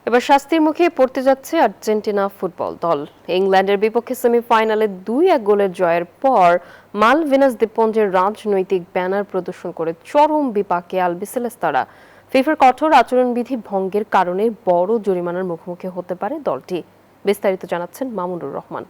এবার শাস্তির মুখে পড়তে যাচ্ছে আর্জেন্টিনা ফুটবল দল। ইংল্যান্ডের বিপক্ষে সেমিফাইনালে 2-1 গোলের জয়ের পর মালভিনাস দ্বীপপুঞ্জের রাজনৈতিক ব্যানার প্রদর্শন করে চরম বিপাকে আলবিসেলেস্তারা। ফিফার কঠোর আচরণবিধি ভঙ্গের কারণে বড় জরিমানার মুখোমুখি হতে পারে দলটি। বিস্তারিত জানাচ্ছেন মামুনুর রহমান।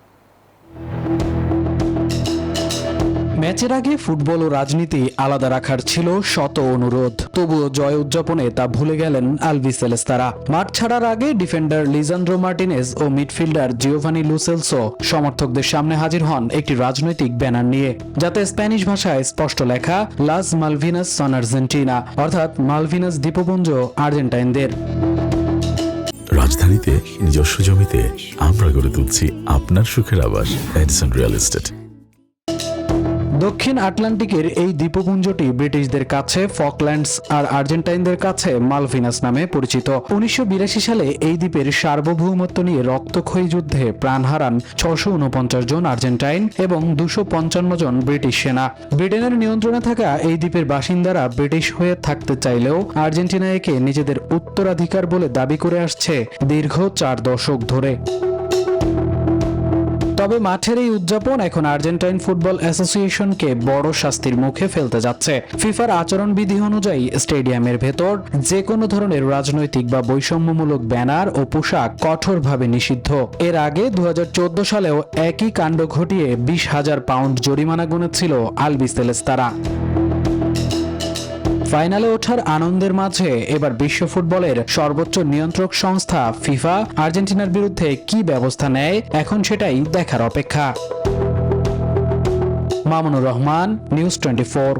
ম্যাচের আগে ফুটবল ও রাজনীতি আলাদা রাখার ছিল শত অনুরোধ, তবুও জয় উদযাপনে তা ভুলে গেলেন আলবিসেলেস্তারা। মাঠ ছাড়ার আগে ডিফেন্ডার লিজান্দ্রো মার্টিনেজ ও মিডফিল্ডার জিওভানি লো সেলসো সমর্থকদের সামনে হাজির হন একটি রাজনৈতিক ব্যানার নিয়ে, যাতে স্প্যানিশ ভাষায় স্পষ্ট লেখা লাস মালভিনাস সন আর্জেন্টিনা, অর্থাৎ মালভিনাস দ্বীপপুঞ্জ আর্জেন্টাইনদের। রাজধানীতে নিজস্ব জমিতে আমরা গড়ে তুলছি আপনার সুখের আবাস এডিসন রিয়েল এস্টেট। দক্ষিণ আটলান্টিকের এই দ্বীপপুঞ্জটি ব্রিটিশদের কাছে ফকল্যান্ডস আর আর্জেন্টাইনদের কাছে মালভিনাস নামে পরিচিত। 1982 সালে এই দ্বীপের সার্বভৌমত্ব নিয়ে রক্তক্ষয়ী যুদ্ধে প্রাণ হারান 649 জন আর্জেন্টাইন এবং 255 জন ব্রিটিশ সেনা। ব্রিটেনের নিয়ন্ত্রণে থাকা এই দ্বীপের বাসিন্দারা ব্রিটিশ হয়ে থাকতে চাইলেও আর্জেন্টিনা একে নিজেদের উত্তরাধিকার বলে দাবি করে আসছে দীর্ঘ 4 দশক ধরে। তবে মাঠের এই উদযাপন এখন আর্জেন্টাইন ফুটবল অ্যাসোসিয়েশনকে বড় শাস্তির মুখে ফেলতে যাচ্ছে। ফিফার আচরণবিধি অনুযায়ী স্টেডিয়ামের ভেতর যে কোনো ধরনের রাজনৈতিক বা বৈষম্যমূলক ব্যানার ও পোশাক কঠোরভাবে নিষিদ্ধ। এর আগে 2014 সালেও একই কাণ্ড ঘটিয়ে 20,000 পাউন্ড জরিমানা গুনেছিল আলবিসেলেস্তারা। ফাইনালে ওঠার আনন্দের মাঝে এবার বিশ্ব ফুটবলের সর্বোচ্চ নিয়ন্ত্রক সংস্থা ফিফা আর্জেন্টিনার বিরুদ্ধে কি ব্যবস্থা নেয়, এখন সেটাই দেখার অপেক্ষা। মামুনুর রহমান, নিউজ 24।